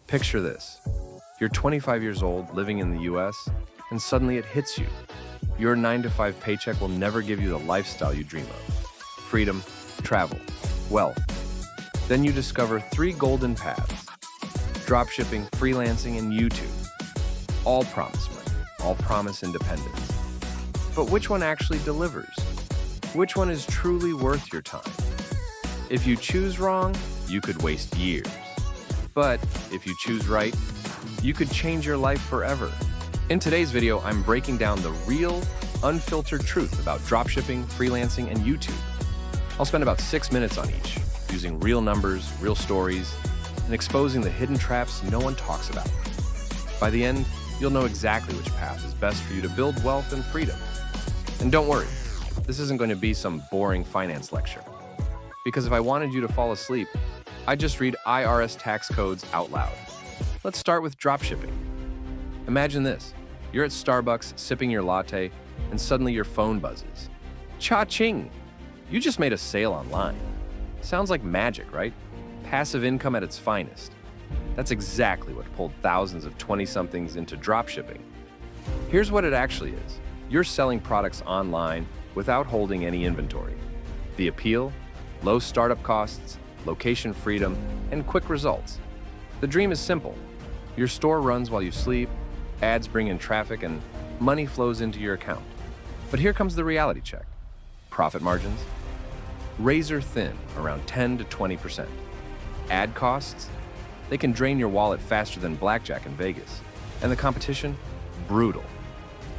Picture this. You're 25 years old, living in the US, and suddenly it hits you. Your 9-to-5 paycheck will never give you the lifestyle you dream of. Freedom, travel, wealth. Then you discover 3 golden paths: dropshipping, freelancing, and YouTube. All promise money, all promise independence. But which one actually delivers? Which one is truly worth your time? If you choose wrong, you could waste years. But if you choose right, you could change your life forever. In today's video, I'm breaking down the real, unfiltered truth about dropshipping, freelancing, and YouTube. I'll spend about 6 minutes on each, using real numbers, real stories, and exposing the hidden traps no one talks about. By the end, you'll know exactly which path is best for you to build wealth and freedom. And don't worry, this isn't going to be some boring finance lecture. Because if I wanted you to fall asleep, I'd just read IRS tax codes out loud. Let's start with dropshipping. Imagine this. You're at Starbucks sipping your latte, and suddenly your phone buzzes. Cha-ching! You just made a sale online. Sounds like magic, right? Passive income at its finest. That's exactly what pulled thousands of 20-somethings into dropshipping. Here's what it actually is. You're selling products online without holding any inventory. The appeal? Low startup costs, location freedom, and quick results. The dream is simple. Your store runs while you sleep, ads bring in traffic, and money flows into your account. But here comes the reality check. Profit margins? Razor thin, around 10 to 20%. Ad costs? They can drain your wallet faster than blackjack in Vegas. And the competition? Brutal.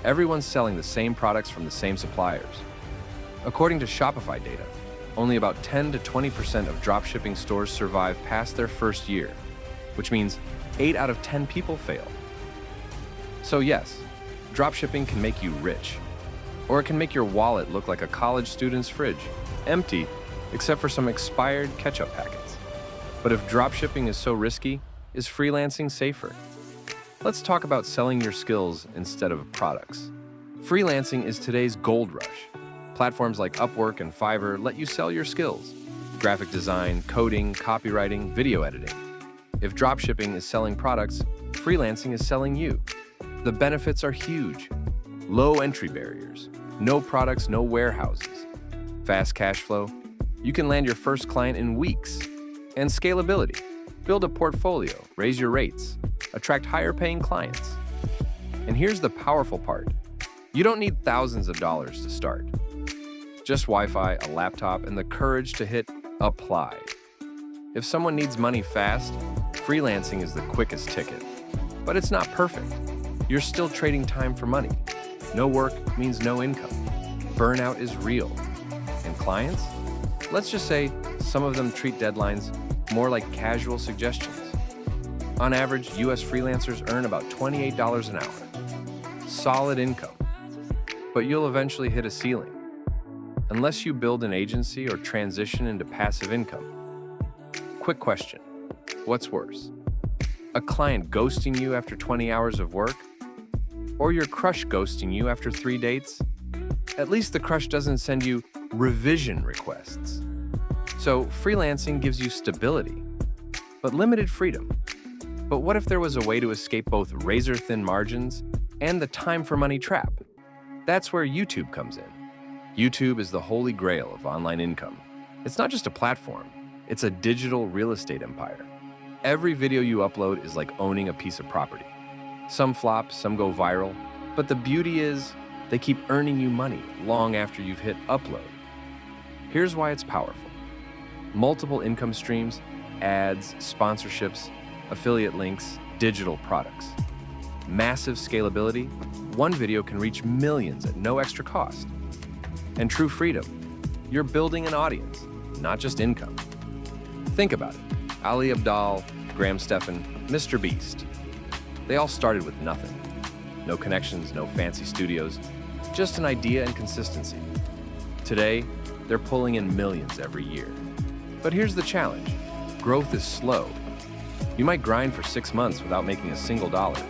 Everyone's selling the same products from the same suppliers. According to Shopify data, only about 10 to 20% of dropshipping stores survive past their first year, which means 8 out of 10 people fail. So yes, dropshipping can make you rich, or it can make your wallet look like a college student's fridge, empty except for some expired ketchup packets. But if dropshipping is so risky, is freelancing safer? Let's talk about selling your skills instead of products. Freelancing is today's gold rush. Platforms like Upwork and Fiverr let you sell your skills: graphic design, coding, copywriting, video editing. If dropshipping is selling products, freelancing is selling you. The benefits are huge. Low entry barriers, no products, no warehouses. Fast cash flow, you can land your first client in weeks. And scalability, build a portfolio, raise your rates, attract higher paying clients. And here's the powerful part. You don't need thousands of dollars to start. Just Wi-Fi, a laptop, and the courage to hit apply. If someone needs money fast, freelancing is the quickest ticket. But it's not perfect. You're still trading time for money. No work means no income. Burnout is real. And clients? Let's just say some of them treat deadlines more like casual suggestions. On average, US freelancers earn about $28 an hour. Solid income. But you'll eventually hit a ceiling. Unless you build an agency or transition into passive income. Quick question. What's worse? A client ghosting you after 20 hours of work? Or your crush ghosting you after 3 dates? At least the crush doesn't send you revision requests. So freelancing gives you stability, but limited freedom. But what if there was a way to escape both razor-thin margins and the time for money trap? That's where YouTube comes in. YouTube is the holy grail of online income. It's not just a platform, it's a digital real estate empire. Every video you upload is like owning a piece of property. Some flop, some go viral, but the beauty is they keep earning you money long after you've hit upload. Here's why it's powerful. Multiple income streams, ads, sponsorships, affiliate links, digital products. Massive scalability, one video can reach millions at no extra cost. And true freedom, you're building an audience, not just income. Think about it. Ali Abdaal, Graham Stephan, Mr. Beast. They all started with nothing. No connections, no fancy studios, just an idea and consistency. Today, they're pulling in millions every year. But here's the challenge. Growth is slow. You might grind for 6 months without making a single dollar.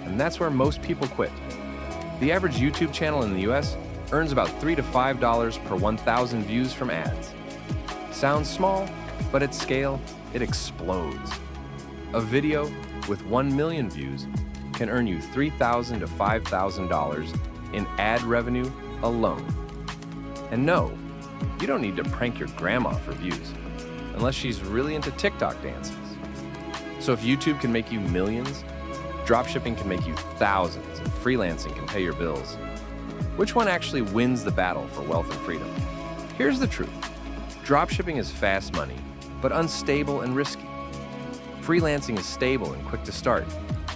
And that's where most people quit. The average YouTube channel in the US earns about $3 to $5 per 1,000 views from ads. Sounds small, but at scale, it explodes. A video, with 1 million views can earn you $3,000 to $5,000 in ad revenue alone. And no, you don't need to prank your grandma for views, unless she's really into TikTok dances. So if YouTube can make you millions, dropshipping can make you thousands, and freelancing can pay your bills. Which one actually wins the battle for wealth and freedom? Here's the truth. Dropshipping is fast money, but unstable and risky. Freelancing is stable and quick to start,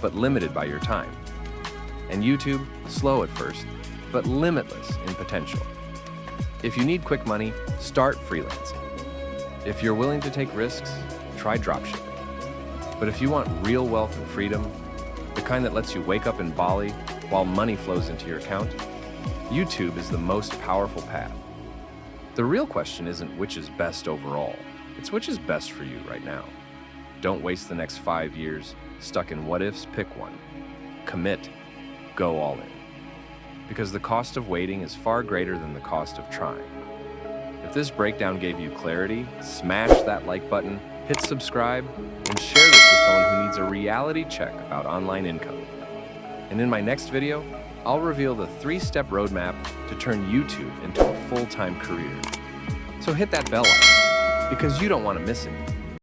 but limited by your time. And YouTube, slow at first, but limitless in potential. If you need quick money, start freelancing. If you're willing to take risks, try dropshipping. But if you want real wealth and freedom, the kind that lets you wake up in Bali while money flows into your account, YouTube is the most powerful path. The real question isn't which is best overall, it's which is best for you right now. Don't waste the next 5 years stuck in what ifs, pick one. Commit, go all in. Because the cost of waiting is far greater than the cost of trying. If this breakdown gave you clarity, smash that like button, hit subscribe, and share this with someone who needs a reality check about online income. And in my next video, I'll reveal the 3-step roadmap to turn YouTube into a full-time career. So hit that bell icon, because you don't want to miss it.